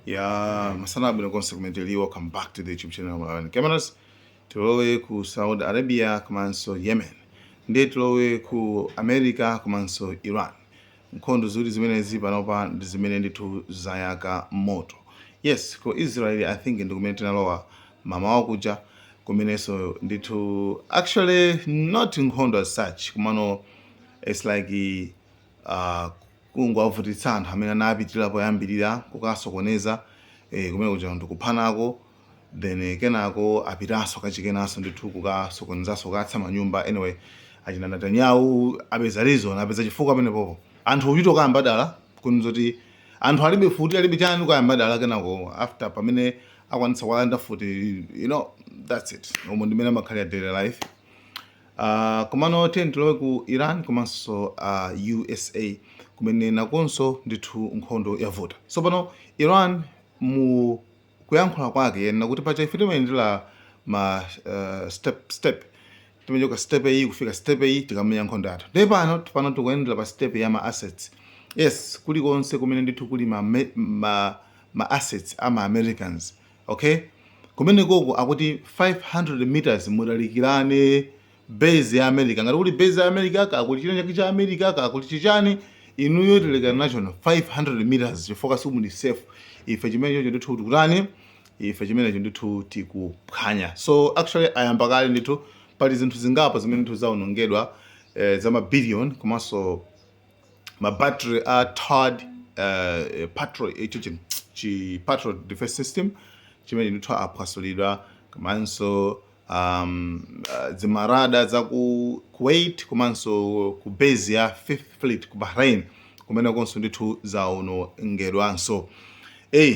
Ya masana abino konsequently welcome back to the YouTube channel of Cameras. Tulowe ku Saudi Arabia komanso Yemen. Ndiye tulowe ku America komanso Iran. Nkhondo zuri zimene panopa ndi zimene ndithu zayaka moto. Yes, ku Israel I think ndikumene tinalowa mama wakuja kumeneso ndithu actually not nkhondo as such. Kumano it's like kungwavutitsana amene anapitira poyambirira kukasokoneza kumene kuja ndikuphanako then kenako apitanso kachikenaso ndithu kukasokonezanso kukatsa manyumba anyway achina Netanyahu apeza reason apeza chifukwa pamenepopo anthu uchitoka ambadala kunizoti anthu alibe futi alibe chani kuyambadala kenako after pamene akwanitsa kwalanda futi that's it omwe ndimene amakhalira daily life. Komano tilowe ku Iran komanso USA kumene nakonso ndithu nkhondo yavuta. So pano Iran mu kuyankhula kwake yenna kuti pacha ife timayendera ma step timachoka step iyi kufika step iyi tikamenya nkhondo yathu. Ndipo pano tikuyendera pa step ya ma assets. Yes, kulikonse kumene ndithu kuli ma assets ama Americans. Okay? Kumene koko akuti 500 meters mutalikirane base ya America. Ngati kuli base ya America akuli china cha America akuli chichani inuyo tilekana national 500 meters chifukwa sumuli safe ife chimene cho ndithu tikutani ife chimene cho ndithu tikuphwanya. So actually ayamba kale ndithu pali zinthu zingapo zimene ndithu zaonongedwa za ma billion komanso ma battery a third patrol chi patrol defense system chimene ndithu aphwasulidwa komanso zimarada za ku Kuwait komanso ku base ya 5th fleet ku Bahrain kumene konso ndithu zaonongedwanso.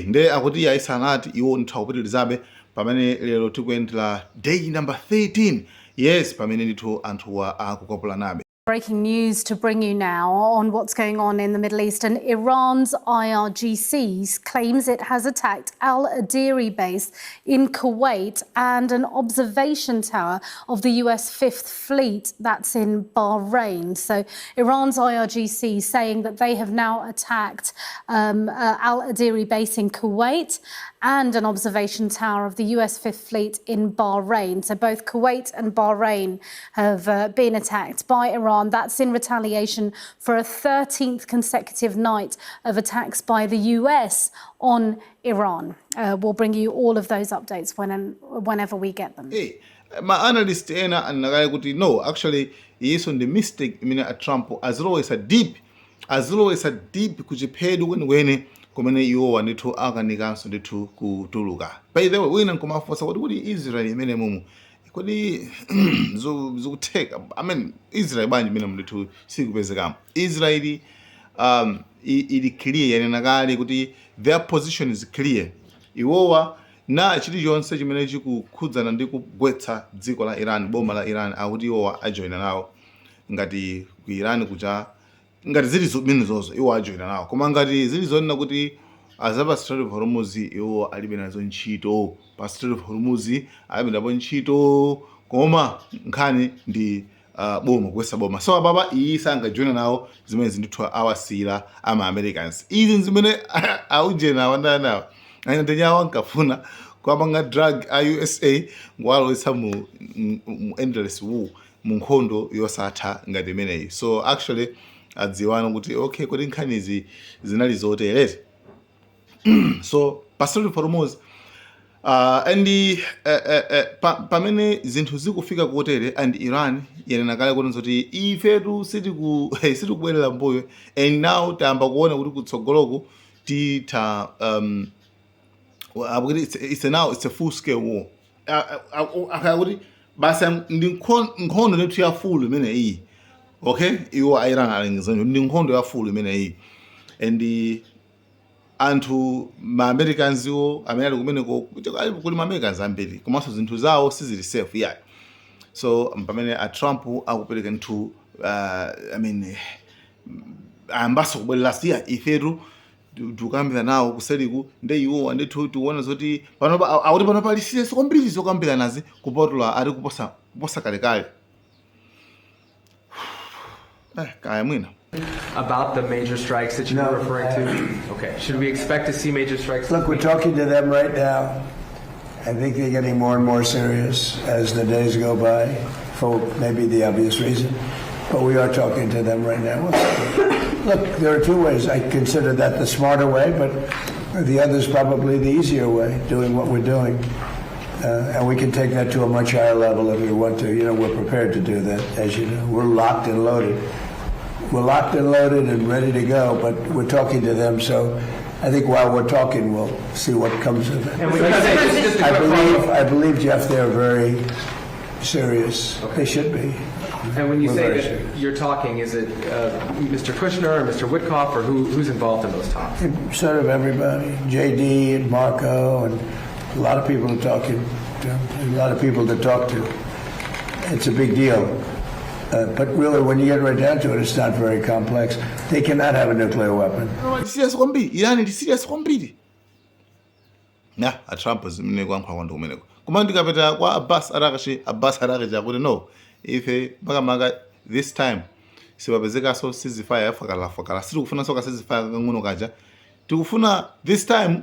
Nde akuti yaisanati iwo ndithu akupitirizabe pamene lero tikuyendera day number 13. Yes, pamene ndithu anthuwa akukwapulanabe. Breaking news to bring you now on what's going on in the Middle East. And Iran's IRGC claims it has attacked Al Adiri base in Kuwait and an observation tower of the US 5th Fleet that's in Bahrain. So Iran's IRGC saying that they have now attacked Al Adiri base in Kuwait and an observation tower of the US 5th Fleet in Bahrain. So both Kuwait and Bahrain have been attacked by Iran. That's in retaliation for a 13th consecutive night of attacks by the US on Iran. We'll bring you all of those updates whenever we get them. My analyst ena anakaya kuti no, actually yes on the mistake a Trump as always a deep kuchipedu when kumene iwo ndithu akanikanso ndithu kutuluka. By the way wina nkumafosa kuti Israel imene mumu kodi zikuteka Israel banje mina ndithu sikupezekamo. Israel ili clear yanena kale kuti their position is clear. Iwowa na chilichonse chimene chikukhudzana ndi kugwetsa dziko la Iran boma la Iran akuti iwowa ajoina nawo ngati ku Iran kucha ngati zili zozo iwo ajoina nawo koma ngati zili zonena kuti azapa Strait of Hormuz iwo alibe nazo ntchito pa Strait of Hormuz alibe napo ntchito koma nkhani ndi boma kwesa boma. So baba iyi sangajoina nawo zimene zindithu awasira ama Americans izi zimene aujena wandana Netanyahu ankafuna kwapanga drug a USA ngwalowesa mu endless war mu nkhondo yosatha ngati imeneyi. So actually adziwana kuti okay kodi nkhanizi zinali zoterere. So Strait of Hormuz and pamene zinthu zikufika kotere and Iran yanena kale kuti nzoti ifetu sitikubwerera mbuyo and now tayamba kuona kuti kutsogoloko tita it's a full scale war. Akakuti basa ndi nkhondo ndithu ya full imene iyi. Okay, iwo Iran alengezana ndi nkhondo ya full imene iyi and anthu ma Americans iwo amene ali kumeneko kuli ma Americans ambiri komanso zinthu zawo sizili safe yet. So pamene a Trump akupereka nthu ayambaso kubwera last year ifetu tukambira nawo kuseliku nde iwo ndithu tiona zoti pano pali serious kwambiri zokambira nazi kupotula ari kuposa kalekale. Kaya mwina About the major strikes that you were referring to? Okay. Should we expect to see major strikes? Look, we're talking to them right now. I think they're getting more and more serious as the days go by, for maybe the obvious reason. But we are talking to them right now. Look, there are two ways. I consider that the smarter way, but the other is probably the easier way, doing what we're doing. And we can take that to a much higher level if we want to. You know, we're prepared to do that, as you know. We're locked and loaded. We're locked and loaded and ready to go, but we're talking to them, so I think while we're talking, we'll see what comes of it. And when you say, just a quick follow-up. I believe, Jeff, they're very serious. Okay. They should be. And when you We're say very that serious. you're talking, is it Mr. Kushner or Mr. Witkoff, or who's involved in those talks? Sort of everybody, JD and Marco, and a lot of people are talking. A lot of people to talk to. It's a big deal. But really, when you get right down to it, it's not very complex. They cannot have a nuclear weapon. Serious kwambiri. Iran ndi serious kwambiri. Na Trump zimene kwankha kwando kumeneko. Koma ndikapita kwa Abbas Araghchi akuti no. Ife makamaka this time sibapezeka so ceasefire yafakala siri kufuna soka ceasefire kang'ono kaja. Tikufuna this time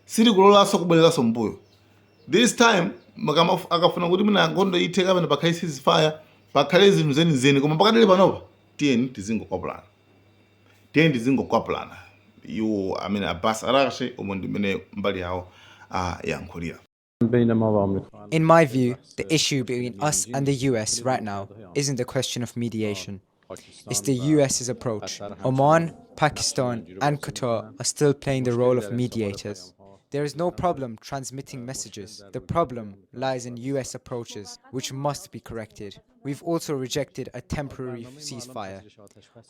siri kulola so kubwerera so mbuyo. This time makama akafuna kuti mina ngondo itheka pano pakhale ceasefire pakhale zinthu zenizeni koma pakadali panopa tiyeni tizingokwapulana. I mean Abbas Araghchi umo ndimene mbali yawo yankhulira. In my view, the issue between us and the US right now isn't a question of mediation. It's the US's approach. Oman, Pakistan, and Qatar are still playing the role of mediators. There is no problem transmitting messages. The problem lies in US approaches, which must be corrected. We've also rejected a temporary ceasefire.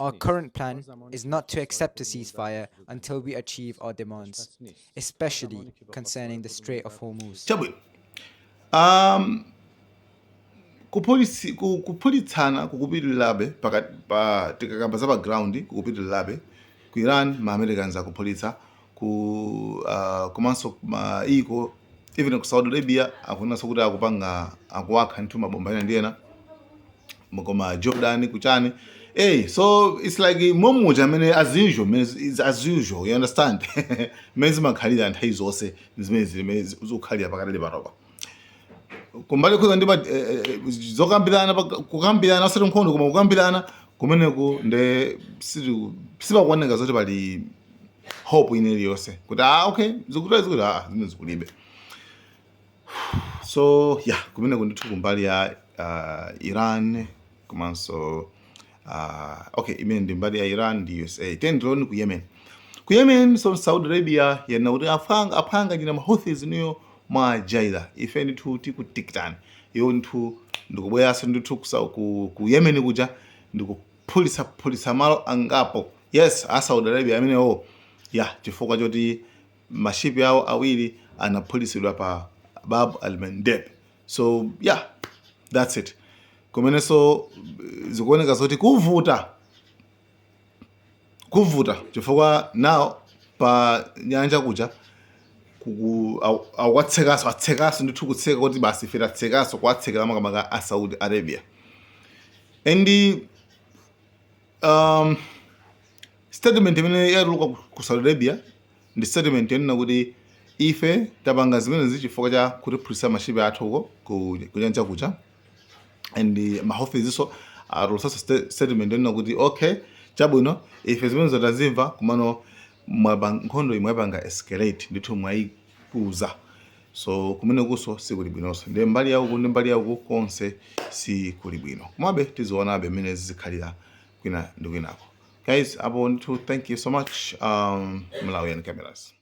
Our current plan is not to accept a ceasefire until we achieve our demands, especially concerning the Strait of Hormuz. Chabwino. Kupulitsana kukupitirirabe pakati pa tikakamba za background kukupitirirabe ku Iran ma Americans akupulitsa komanso iko even ku Saudi Arabia akunanso kuti akupanga akuwakha nthu mabomba ena ndi ena koma Jordan kuchani so it's like momuja amene as usual you understand mezi makhalira nthawi zonse zimene zikukhalira pakati panopa kumbali kuza ndiba zokambirana kukambirana asati nkhondo koma kukambirana kumeneko nde sibakuoneka zoti pali hope ineli yonse kuti okay zikuti zimene zikulibe. So yeah, kumeneko ndithu kumbali ya Iran komanso okay imene ndi mbali ya Iran ndi USA. Tendiloni ku Yemen so Saudi Arabia yana kuti aphanga jina Houthis niyo mwajaila ife ndithu tikutikitani iyo ndithu ndikubweyaso ndithu ku Yemen kuja ndikuphulitsa malo angapo. Yes, a Saudi Arabia amenewo chifukwa choti mashipi awo awiri anaphulitsidwa pa Bab al-Mandeb. So yeah, that's it. Kumenenso zikuoneka zoti kuvuta chifukwa now pa nyanja kuja atsekaso ndithu kutseka kuti basi fera tsekaso kwatsekera makamaka a Saudi Arabia. And statement imene yatuluka ku Saudi Arabia ndi statement yanena kuti ife tapanga zimene chifukwa cha kuti phulitsa mashipi athu ku nyanja kuja. And mahofisiso atulusa statement yanena kuti okay chabwino ife zimene zatazimva kumano nkhondo imwepanga escalate ndithu mwayikuza. So kumene kuso sikuli bwinonso ndi mbali yawo ndi mbali yawo konse sikuli bwino komabe tizionabe mmene zizikhalira kwina ndi kwinako. Guys, I want to thank you so much. Malawian Cameras.